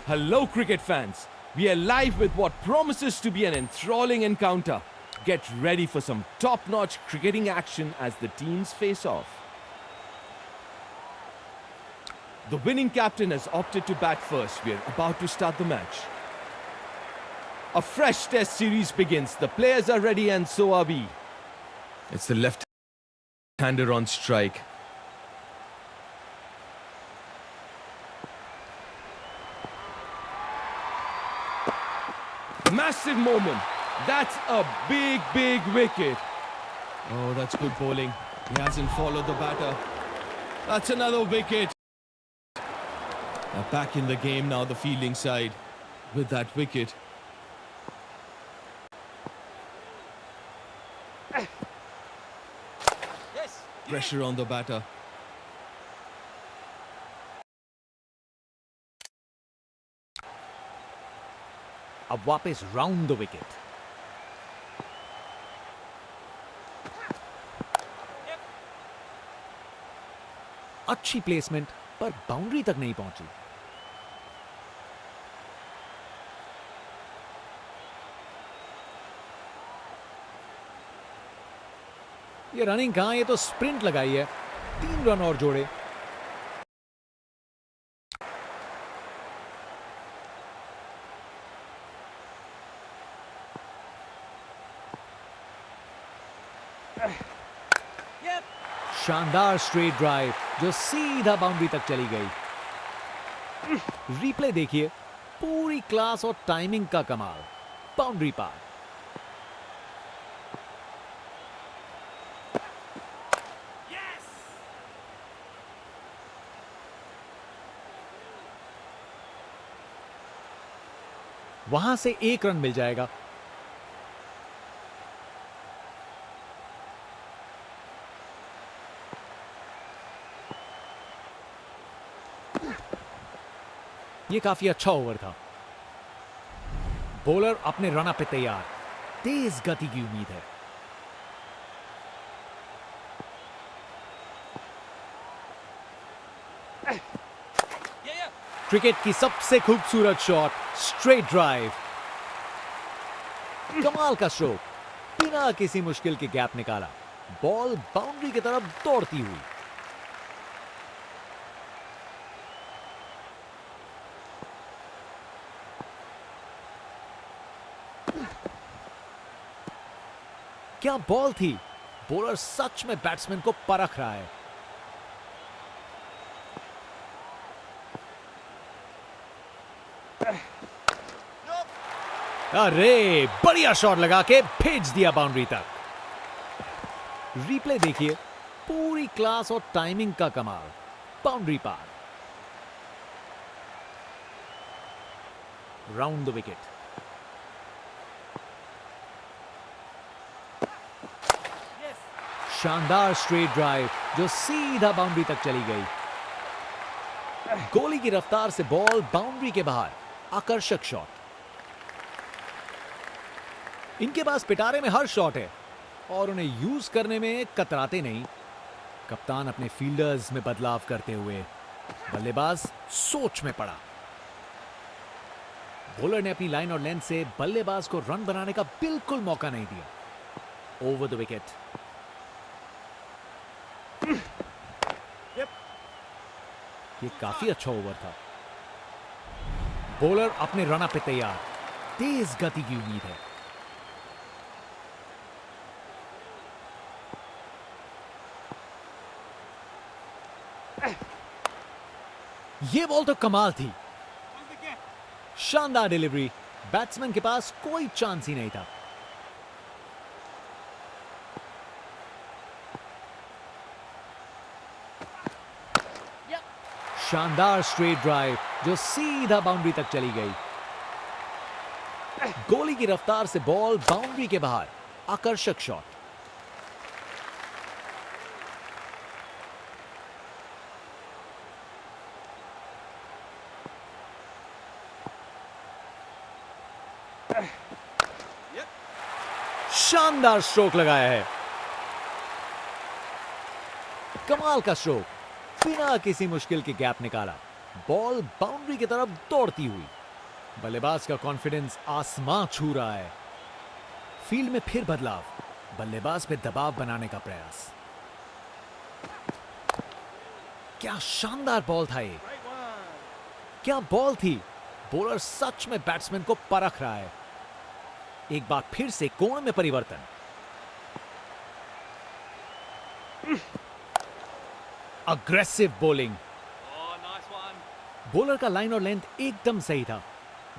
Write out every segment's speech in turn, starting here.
Hello, cricket fans. We are live with what promises to be an enthralling encounter. Get ready for some top-notch cricketing action as the teams face off. The winning captain has opted to bat first. We are about to start the match. A fresh test series begins. The players are ready and so are we. It's the left-hander on strike. Massive moment. That's a big wicket. Oh, that's good bowling. He hasn't followed the batter. That's another wicket. Back in the game now, the fielding side with that wicket. Pressure on the batter. अब वापस round the wicket. अच्छी placement पर boundary तक नहीं पहुंची। ये running कहां, ये तो स्प्रिंट लगाई है। 3 रन और जोड़े। शानदार स्ट्रेट ड्राइव जो सीधा बाउंड्री तक चली गई। रिप्ले देखिए, पूरी क्लास और टाइमिंग का कमाल। बाउंड्री पार। वहां से 1 रन मिल जाएगा। ये काफी अच्छा ओवर था। बॉलर अपने रन अप पे तैयार। तेज गति की उम्मीद है। क्रिकेट की सबसे खूबसूरत शॉट, स्ट्रेट ड्राइव। कमाल का स्ट्रोक, बिना किसी मुश्किल के गैप निकाला। बॉल बाउंड्री की तरफ दौड़ती हुई। क्या बॉल थी! बॉलर सच में बैट्समैन को परख रहा है। अरे, बढ़िया शॉट लगा के भेज दिया बाउंड्री तक। रिप्ले देखिए, पूरी क्लास और टाइमिंग का कमाल। बाउंड्री पार। Round the wicket. शानदार स्ट्रेट ड्राइव जो सीधा बाउंड्री तक चली गई। गोली की रफ्तार से बॉल बाउंड्री के बाहर। आकर्षक शॉट। इनके पास पिटारे में हर शॉट है और उन्हें यूज करने में कतराते नहीं। कप्तान अपने फील्डर्स में बदलाव करते हुए बल्लेबाज सोच में पड़ा। बॉलर ने अपनी लाइन और लेंथ से बल्लेबाज को रन बनाने का बिल्कुल मौका नहीं दिया। Over the wicket. ये काफी अच्छा ओवर था। बॉलर अपने रन अप पे तैयार। तेज गति की उम्मीद है। ये बॉल तो कमाल थी। शानदार डिलीवरी। बैट्समैन के पास कोई चांस ही नहीं था। शानदार स्ट्रेट ड्राइव जो सीधा बाउंड्री तक चली गई। गोली की रफ्तार से बॉल बाउंड्री के बाहर। आकर्षक शॉट। शानदार स्ट्रोक लगाया है। कमाल का स्ट्रोक, बिना किसी मुश्किल के गैप निकाला। बॉल बाउंड्री की तरफ दौड़ती हुई। बल्लेबाज का कॉन्फिडेंस आसमां छू रहा है। फील्ड में फिर बदलाव, बल्लेबाज पे दबाव बनाने का प्रयास। क्या शानदार बॉल था ये, क्या बॉल थी। बॉलर सच में बैट्समैन को परख रहा है। एक बार फिर से कोण में परिवर्तन। Aggressive bowling. बॉलर का लाइन और लेंथ एकदम सही था।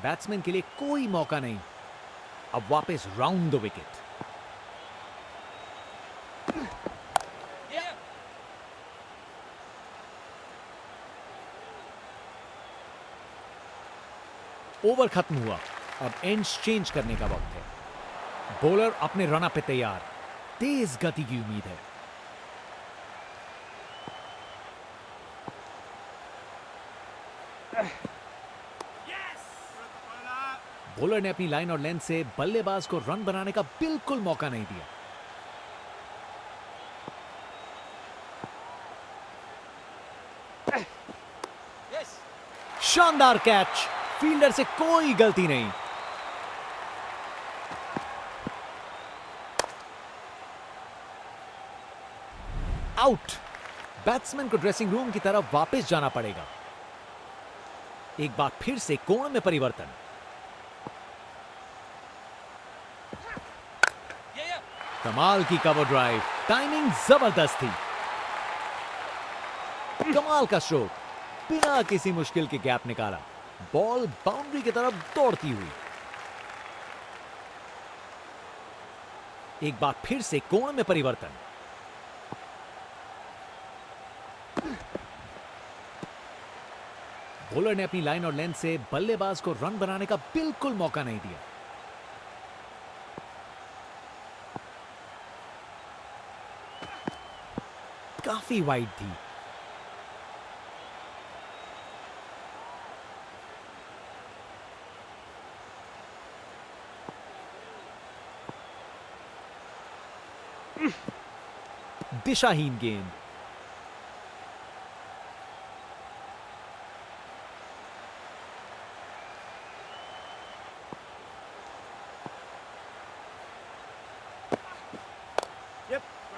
बैट्समैन के लिए कोई मौका नहीं। अब वापस राउंड द विकेट। ओवर खत्म हुआ। अब एंड्स चेंज करने का वक्त है। बॉलर अपने रन पे तैयार। तेज गति की उम्मीद है। बॉलर ने अपनी लाइन और लेंथ से बल्लेबाज को रन बनाने का बिल्कुल मौका नहीं दिया। शानदार कैच। फील्डर से कोई गलती नहीं। आउट। बैट्समैन को ड्रेसिंग रूम की तरफ वापस जाना पड़ेगा। एक बार फिर से कोण में परिवर्तन। कमाल की कवर ड्राइव। टाइमिंग जबरदस्त थी। कमाल का स्ट्रोक। बिना किसी मुश्किल के गैप निकाला। बॉल बाउंड्री की तरफ दौड़ती हुई। एक बार फिर से कोण में परिवर्तन। बॉलर ने अपनी लाइन और लेंथ से बल्लेबाज को रन बनाने का बिल्कुल मौका नहीं दिया। काफी वाइड थी। दिशाहीन गेंद।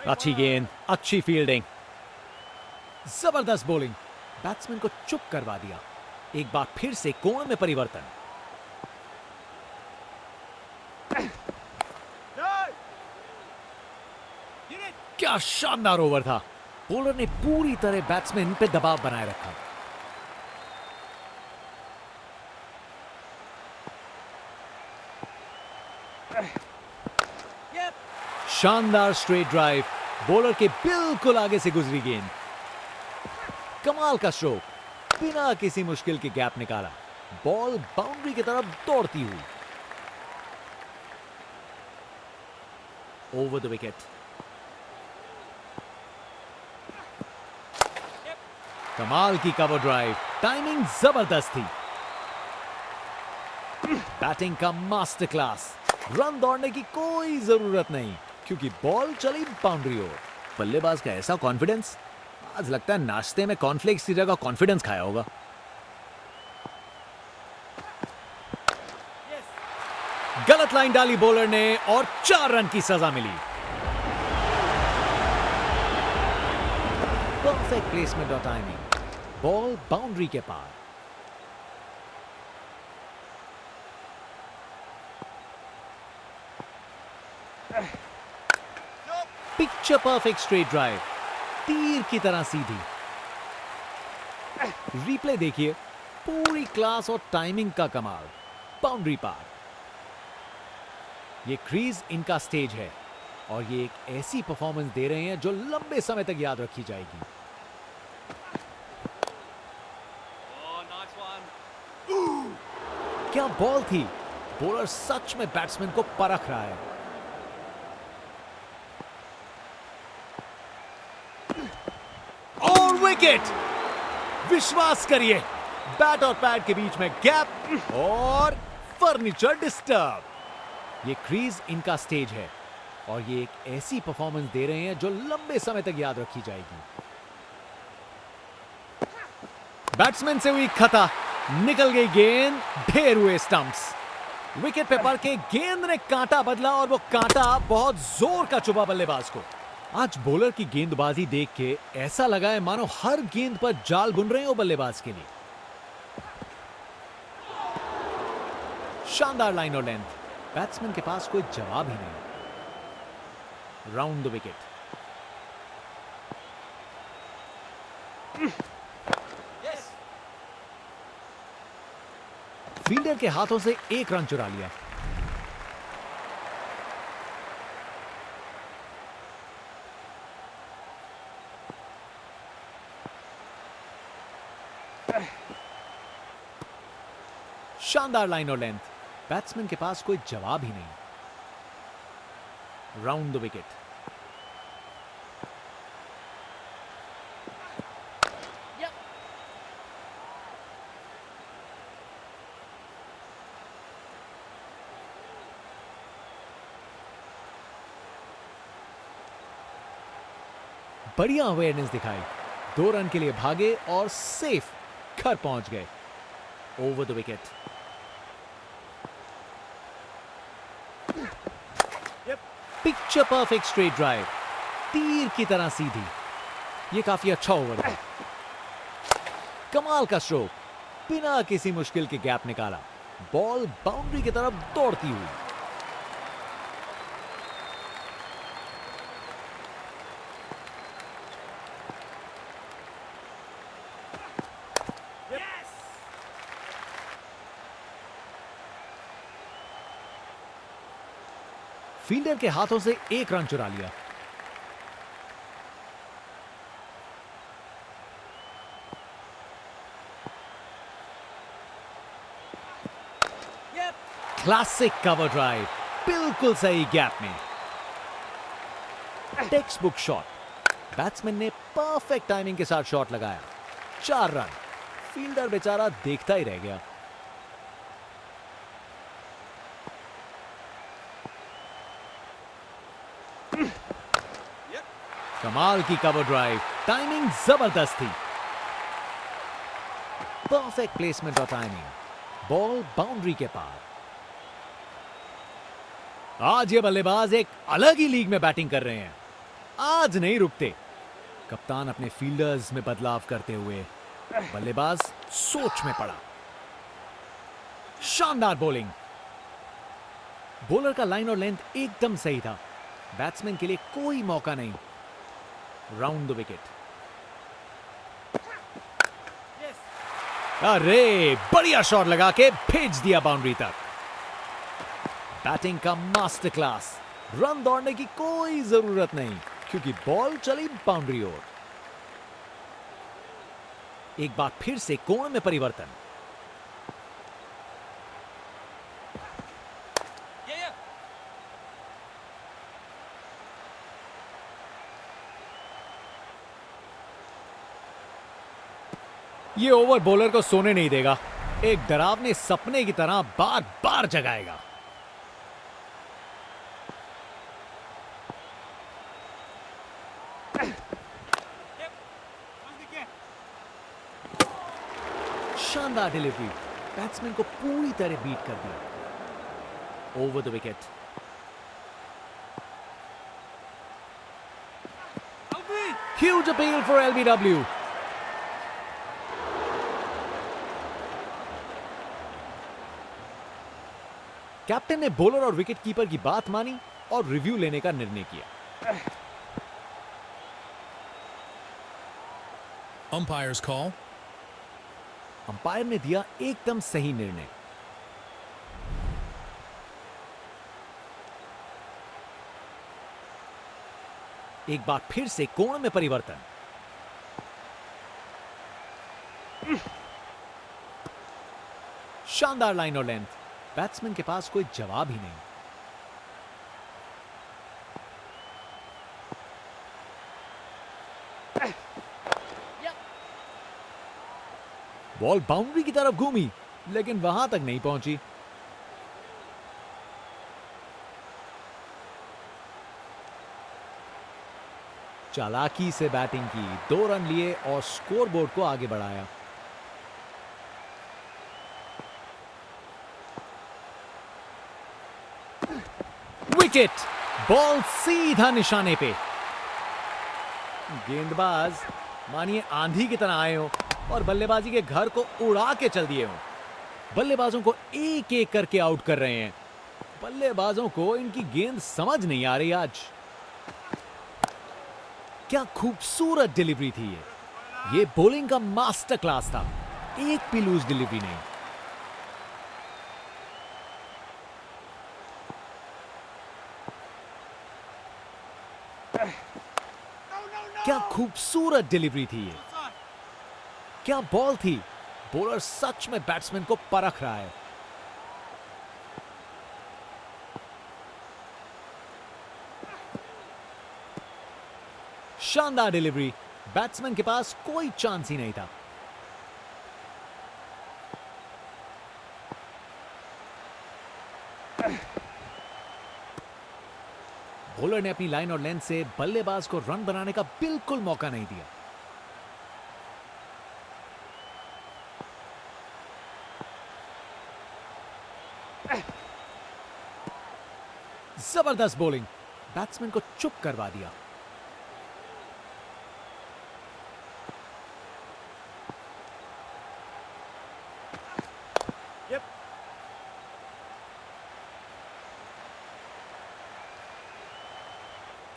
अच्छी गेंद, अच्छी फील्डिंग। जबरदस्त बॉलिंग। बैट्समैन को चुप करवा दिया। एक बार फिर से कोण में परिवर्तन। क्या शानदार ओवर था। बॉलर ने पूरी तरह बैट्समैन पे दबाव बनाए रखा। शानदार स्ट्रेट ड्राइव। बॉलर के बिल्कुल आगे से गुजरी गेंद। कमाल का स्ट्रोक। बिना किसी मुश्किल के गैप निकाला। बॉल बाउंड्री की तरफ दौड़ती हुई। Over the wicket. कमाल की कवर ड्राइव। टाइमिंग जबरदस्त थी। बैटिंग का मास्टर क्लास। रन दौड़ने की कोई जरूरत नहीं क्योंकि बॉल चली बाउंड्री ओर। बल्लेबाज का ऐसा कॉन्फिडेंस, आज लगता है नाश्ते में कॉर्नफ्लेक्स की जगह कॉन्फिडेंस खाया होगा। गलत लाइन डाली बॉलर ने और 4 रन की सजा मिली। परफेक्ट प्लेसमेंट और टाइमिंग। बॉल बाउंड्री के पार। Picture perfect straight drive. तीर की तरह सीधी। रिप्ले देखिए। पूरी क्लास और टाइमिंग का कमाल। बाउंड्री पार। ये क्रीज इनका स्टेज है और ये एक ऐसी परफॉर्मेंस दे रहे हैं जो लंबे समय तक याद रखी जाएगी। क्या बॉल थी। बॉलर सच में बैट्समैन को परख रहा है। और विकेट। विश्वास करिए, बैट और पैड के बीच में गैप और फर्नीचर डिस्टर्ब। ये क्रीज इनका स्टेज है और ये एक ऐसी परफॉर्मेंस दे रहे हैं जो लंबे समय तक याद रखी जाएगी। बैट्समैन से हुई खता। निकल गई गेंद, ढेर हुए स्टंप्स। विकेट पे पड़ के गेंद ने कांटा बदला और वो कांटा बहुत जोर का चुभा बल्लेबाज को। आज बॉलर की गेंदबाजी देख के ऐसा लगा है मानो हर गेंद पर जाल बुन रहे हो बल्लेबाज के लिए। शानदार लाइन और लेंथ, बैट्समैन के पास कोई जवाब ही नहीं। Round the wicket. फील्डर के हाथों से एक रन चुरा लिया। शानदार लाइन और लेंथ, बैट्समैन के पास कोई जवाब ही नहीं। Round the wicket. बढ़िया अवेयरनेस दिखाई, 2 रन के लिए भागे और सेफ घर पहुंच गए। Over the wicket. Picture perfect straight drive, तीर की तरह सीधी। ये काफी अच्छा ओवर था। कमाल का स्ट्रोक, बिना किसी मुश्किल के गैप निकाला, बॉल बाउंड्री की तरफ दौड़ती हुई। फील्डर के हाथों से एक रन चुरा लिया। क्लासिक कवर ड्राइव, बिल्कुल सही गैप में। टेक्स्ट बुक शॉट, बैट्समैन ने परफेक्ट टाइमिंग के साथ शॉट लगाया। 4 रन। फील्डर बेचारा देखता ही रह गया। कमाल की कवर ड्राइव, टाइमिंग जबरदस्त थी। परफेक्ट प्लेसमेंट और टाइमिंग, बॉल बाउंड्री के पार। आज ये बल्लेबाज एक अलग ही लीग में बैटिंग कर रहे हैं। आज नहीं रुकते। कप्तान अपने फील्डर्स में बदलाव करते हुए बल्लेबाज सोच में पड़ा। शानदार बॉलिंग, बॉलर का लाइन और लेंथ एकदम सही था। बैट्समैन के लिए कोई मौका नहीं। Round the wicket. अरे बढ़िया शॉट लगा के भेज दिया बाउंड्री तक। बैटिंग का मास्टर क्लास। रन दौड़ने की कोई जरूरत नहीं क्योंकि बॉल चली बाउंड्री ओर। एक बार फिर से कोण में परिवर्तन। ये ओवर बॉलर को सोने नहीं देगा। एक डरावने सपने की तरह बार बार जगाएगा। शानदार डिलीवरी, बैट्समैन को पूरी तरह बीट कर दिया। Over the wicket. Huge appeal for LBW. Captain ने बॉलर और विकेट कीपर की बात मानी और रिव्यू लेने का निर्णय किया। Umpire's call. अंपायर ने दिया एकदम सही निर्णय। एक बार फिर से कोण में परिवर्तन। शानदार लाइन और लेंथ, बैट्समैन के पास कोई जवाब ही नहीं। बॉल बाउंड्री की तरफ घूमी लेकिन वहां तक नहीं पहुंची। चालाकी से बैटिंग की, 2 रन लिए और स्कोरबोर्ड को आगे बढ़ाया। विकेट, बॉल सीधा निशाने पे। गेंदबाज मानिए आंधी की तरह आए हो और बल्लेबाजी के घर को उड़ा के चल दिए हो। बल्लेबाजों को एक एक करके आउट कर रहे हैं। बल्लेबाजों को इनकी गेंद समझ नहीं आ रही आज। क्या खूबसूरत डिलीवरी थी ये बॉलिंग का मास्टर क्लास था। एक भी लूज डिलीवरी नहीं। क्या खूबसूरत डिलीवरी थी ये। क्या बॉल थी। बॉलर सच में बैट्समैन को परख रहा है। शानदार डिलीवरी। बैट्समैन के पास कोई चांस ही नहीं था। बॉलर ने अपनी लाइन और लेंथ से बल्लेबाज को रन बनाने का बिल्कुल मौका नहीं दिया। जबरदस्त बॉलिंग। बैट्समैन को चुप करवा दिया।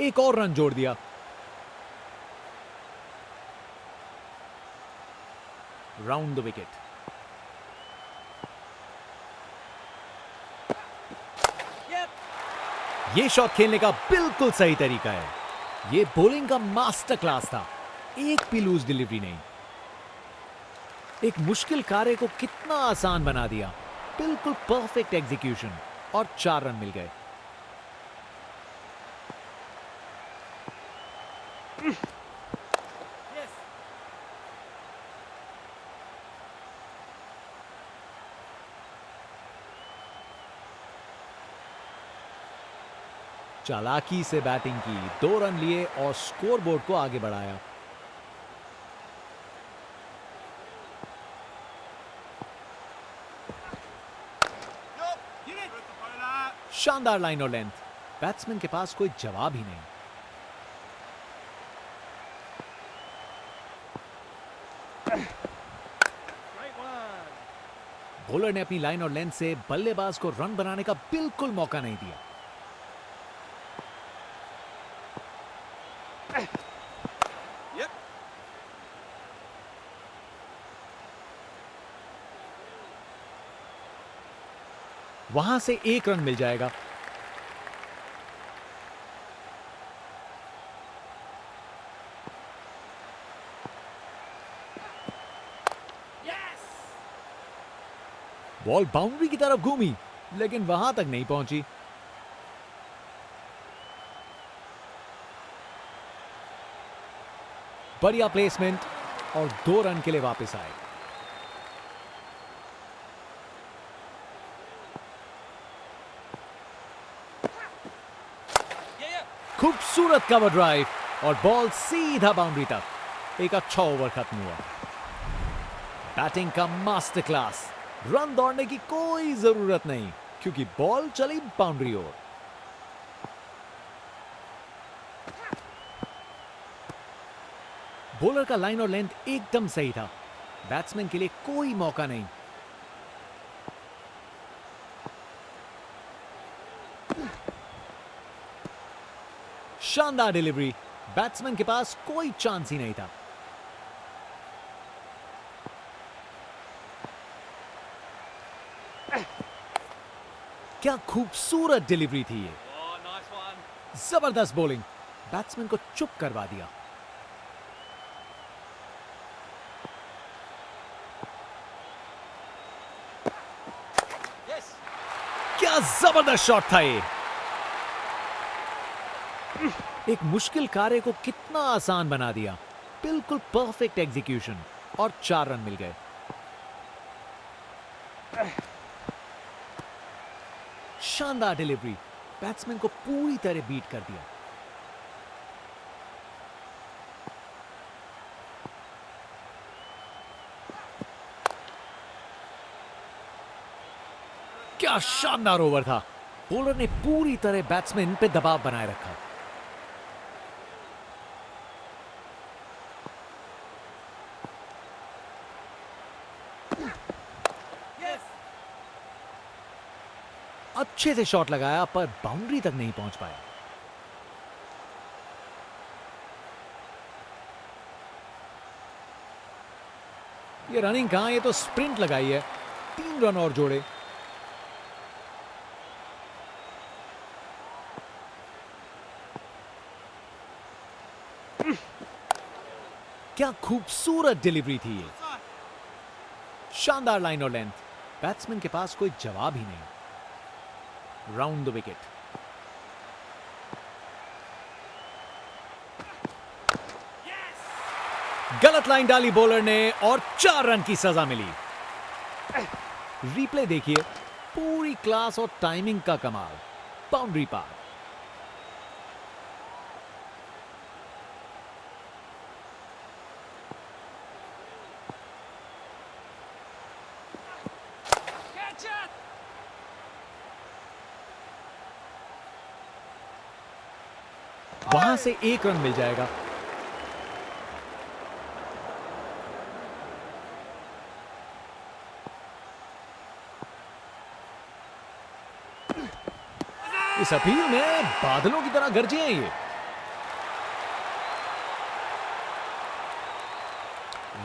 एक और रन जोड़ दिया। Round the wicket. ये शॉट खेलने का बिल्कुल सही तरीका है। ये बॉलिंग का मास्टर क्लास था। एक भी लूज डिलीवरी नहीं। एक मुश्किल कार्य को कितना आसान बना दिया। बिल्कुल परफेक्ट एग्जीक्यूशन और 4 रन मिल गए। चालाकी से बैटिंग की, 2 रन लिए और स्कोरबोर्ड को आगे बढ़ाया। शानदार लाइन और लेंथ। बैट्समैन के पास कोई जवाब ही नहीं। बॉलर ने अपनी लाइन और लेंथ से बल्लेबाज को रन बनाने का बिल्कुल मौका नहीं दिया। वहां से 1 रन मिल जाएगा। बॉल बाउंड्री की तरफ घूमी लेकिन वहां तक नहीं पहुंची। बढ़िया प्लेसमेंट और 2 रन के लिए वापस आए। खूबसूरत कवर ड्राइव और बॉल सीधा बाउंड्री तक। एक अच्छा ओवर खत्म हुआ। बैटिंग का मास्टर क्लास। रन दौड़ने की कोई जरूरत नहीं क्योंकि बॉल चली बाउंड्री ओर। बॉलर का लाइन और लेंथ एकदम सही था। बैट्समैन के लिए कोई मौका नहीं। शानदार डिलीवरी। बैट्समैन के पास कोई चांस ही नहीं था। क्या खूबसूरत डिलीवरी थी ये। जबरदस्त बॉलिंग। बैट्समैन को चुप करवा दिया। क्या जबरदस्त शॉट था ये। एक मुश्किल कार्य को कितना आसान बना दिया। बिल्कुल परफेक्ट एग्जीक्यूशन और 4 रन मिल गए। शानदार डिलीवरी। बैट्समैन को पूरी तरह बीट कर दिया। क्या शानदार ओवर था। बॉलर ने पूरी तरह बैट्समैन पे दबाव बनाए रखा। अच्छे से शॉट लगाया पर बाउंड्री तक नहीं पहुंच पाया। ये रनिंग कहां, ये तो स्प्रिंट लगाई है। 3 रन और जोड़े। क्या खूबसूरत डिलीवरी थी ये। शानदार लाइन और लेंथ। बैट्समैन के पास कोई जवाब ही नहीं। Round the wicket. गलत लाइन डाली बॉलर ने और 4 रन की सजा मिली। रिप्ले देखिए, पूरी क्लास और टाइमिंग का कमाल। बाउंड्री पार। वहां से 1 रन मिल जाएगा। इस अपील में बादलों की तरह गरजे हैं ये।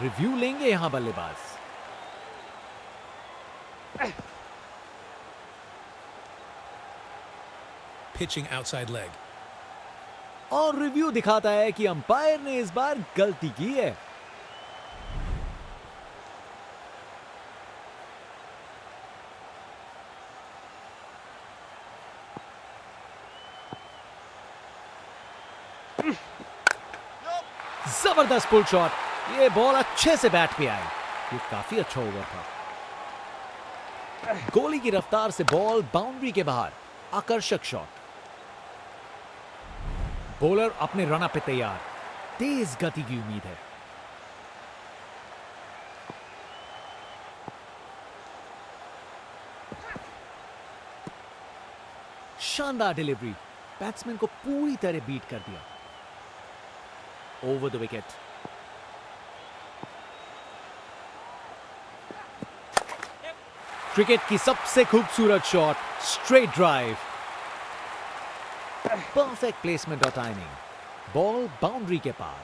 रिव्यू लेंगे यहां बल्लेबाज। Pitching outside leg. और रिव्यू दिखाता है कि अंपायर ने इस बार गलती की है। जबरदस्त पुल शॉट। ये बॉल अच्छे से बैट पे आई। ये काफी अच्छा ओवर था। गोली की रफ्तार से बॉल बाउंड्री के बाहर। आकर्षक शॉट। बॉलर अपने रन अप पे तैयार। तेज गति की उम्मीद है। शानदार डिलीवरी। बैट्समैन को पूरी तरह बीट कर दिया। Over the wicket. क्रिकेट की सबसे खूबसूरत shot. Straight drive. Perfect placement और टाइमिंग। बॉल बाउंड्री के पार।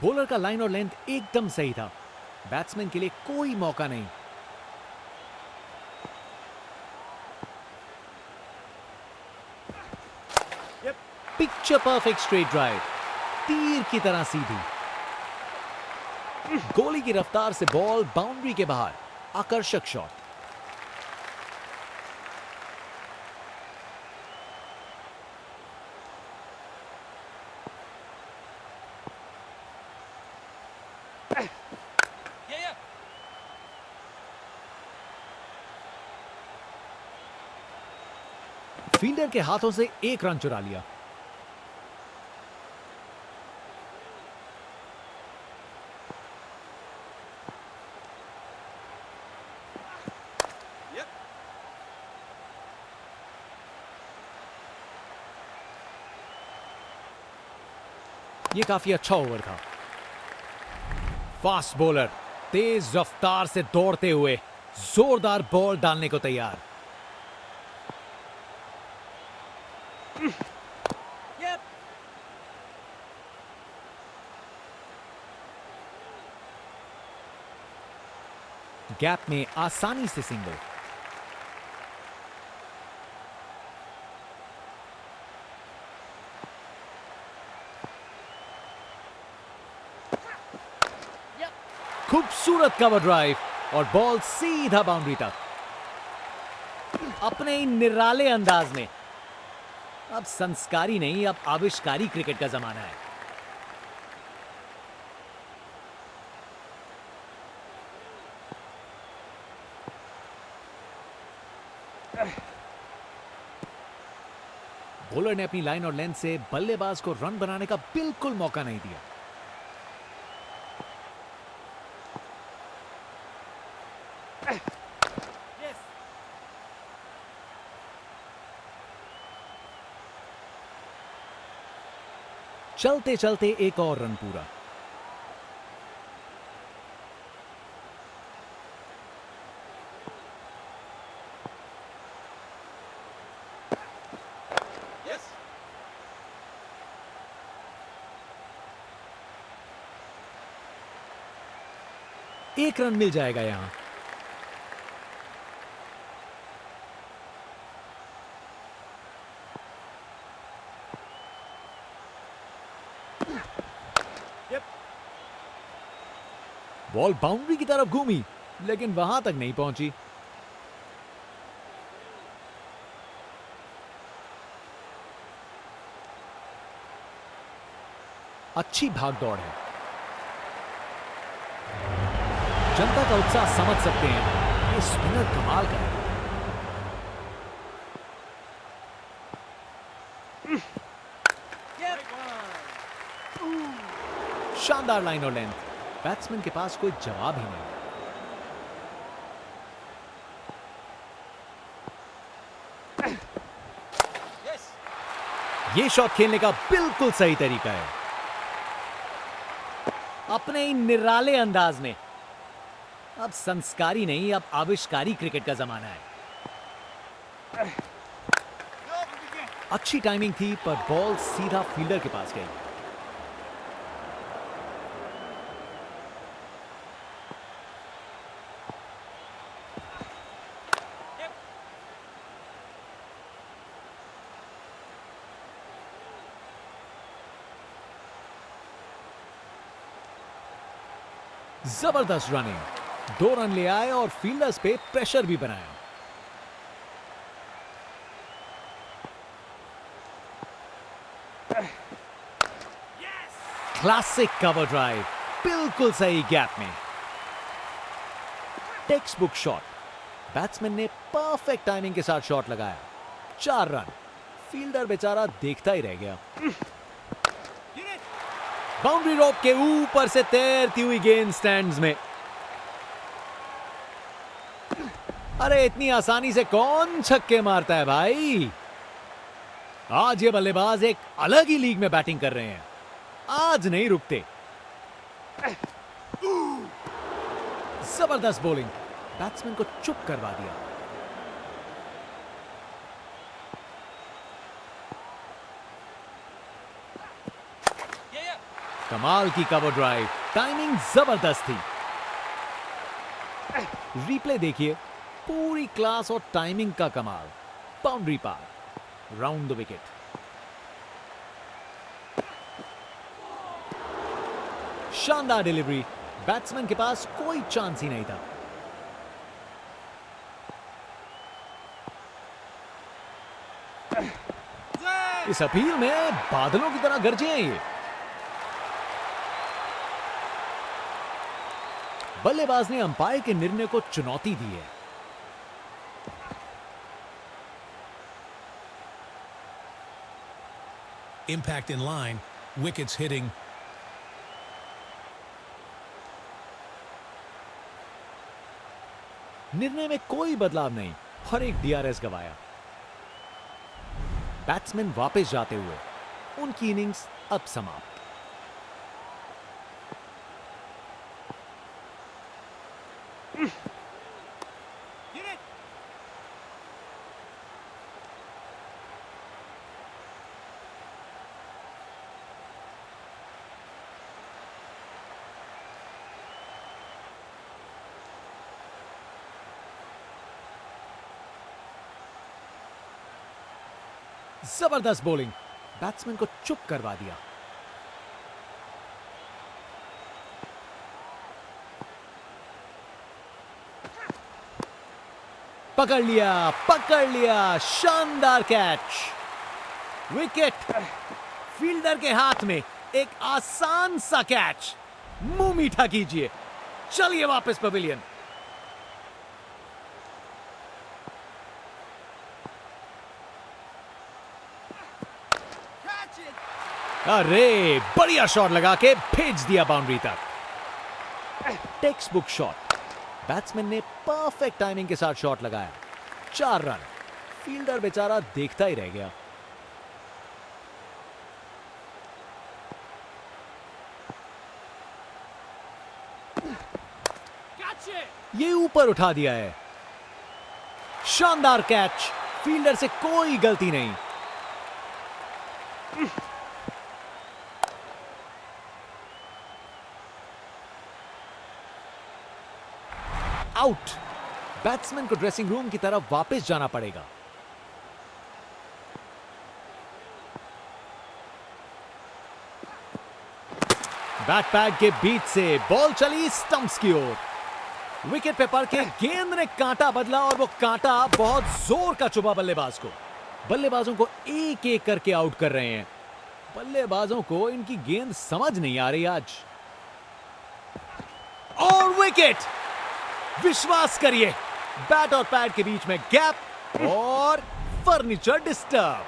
बॉलर का लाइन और लेंथ एकदम सही था। बैट्समैन के लिए कोई मौका नहीं। Picture perfect straight drive. तीर की तरह सीधी। गोली की रफ्तार से बॉल बाउंड्री के बाहर। आकर्षक शॉट। फील्डर के हाथों से 1 रन चुरा लिया। ये काफी अच्छा ओवर था। फास्ट बॉलर तेज रफ्तार से दौड़ते हुए जोरदार बॉल डालने को तैयार। गैप में आसानी से सिंगल। खूबसूरत कवर ड्राइव और बॉल सीधा बाउंड्री तक। अपने ही निराले अंदाज में। अब संस्कारी नहीं, अब आविष्कारी क्रिकेट का जमाना है। बॉलर ने अपनी लाइन और लेंथ से बल्लेबाज को रन बनाने का बिल्कुल मौका नहीं दिया। चलते चलते एक और रन पूरा। एक रन मिल जाएगा यहां। बॉल बाउंड्री की तरफ घूमी, लेकिन वहां तक नहीं पहुंची। अच्छी भागदौड़ है। जनता का उत्साह समझ सकते हैं, ये स्पिनर कमाल का है। शानदार लाइन और लेंथ, बैट्समैन के पास कोई जवाब ही नहीं। ये शॉट खेलने का बिल्कुल सही तरीका है, अपने ही निराले अंदाज में। अब संस्कारी नहीं, अब आविष्कारी क्रिकेट का जमाना है। अच्छी टाइमिंग थी, पर बॉल सीधा फील्डर के पास गई। जबरदस्त रनिंग, 2 रन ले आए और फील्डर्स पे प्रेशर भी बनाया। क्लासिक कवर ड्राइव, बिल्कुल सही गैप में। टेक्स्ट बुक शॉट, बैट्समैन ने परफेक्ट टाइमिंग के साथ शॉट लगाया। 4 रन, फील्डर बेचारा देखता ही रह गया। बाउंड्री रोप के ऊपर से तैरती हुई गेंद स्टैंड्स में। अरे इतनी आसानी से कौन छक्के मारता है भाई। आज ये बल्लेबाज एक अलग ही लीग में बैटिंग कर रहे हैं, आज नहीं रुकते। जबरदस्त बॉलिंग, बैट्समैन को चुप करवा दिया। कमाल की कवर ड्राइव, टाइमिंग जबरदस्त थी। रिप्ले देखिए, पूरी क्लास और टाइमिंग का कमाल। बाउंड्री पार, राउंड द विकेट। शानदार डिलीवरी, बैट्समैन के पास कोई चांस ही नहीं था। इस अपील में बादलों की तरह गरजे हैं ये। बल्लेबाज ने अंपायर के निर्णय को चुनौती दी है। Impact in line, wickets hitting. निर्णय में कोई बदलाव नहीं और एक डीआरएस गवाया। बैट्समैन वापस जाते हुए, उनकी इनिंग्स अब समाप्त। जबरदस्त बॉलिंग, बैट्समैन को चुप करवा दिया। पकड़ लिया, शानदार कैच। विकेट, फील्डर के हाथ में एक आसान सा कैच। मुंह मीठा कीजिए, चलिए वापस पवेलियन। अरे बढ़िया शॉट लगा के भेज दिया बाउंड्री तक। Text book shot. बैट्समैन ने परफेक्ट टाइमिंग के साथ शॉट लगाया। 4 रन। फील्डर बेचारा देखता ही रह गया। ये ऊपर उठा दिया है। शानदार कैच। फील्डर से कोई गलती नहीं। आउट। बैट्समैन को ड्रेसिंग रूम की तरफ वापस जाना पड़ेगा। बैट पैड के बीच से बॉल चली स्टंप्स की ओर। विकेट पे पड़ के गेंद ने कांटा बदला और वो कांटा बहुत जोर का चुभा बल्लेबाज को। बल्लेबाजों को एक एक करके आउट कर रहे हैं। बल्लेबाजों को इनकी गेंद समझ नहीं आ रही आज। और विकेट। विश्वास करिए, बैट और पैड के बीच में गैप और फर्नीचर डिस्टर्ब।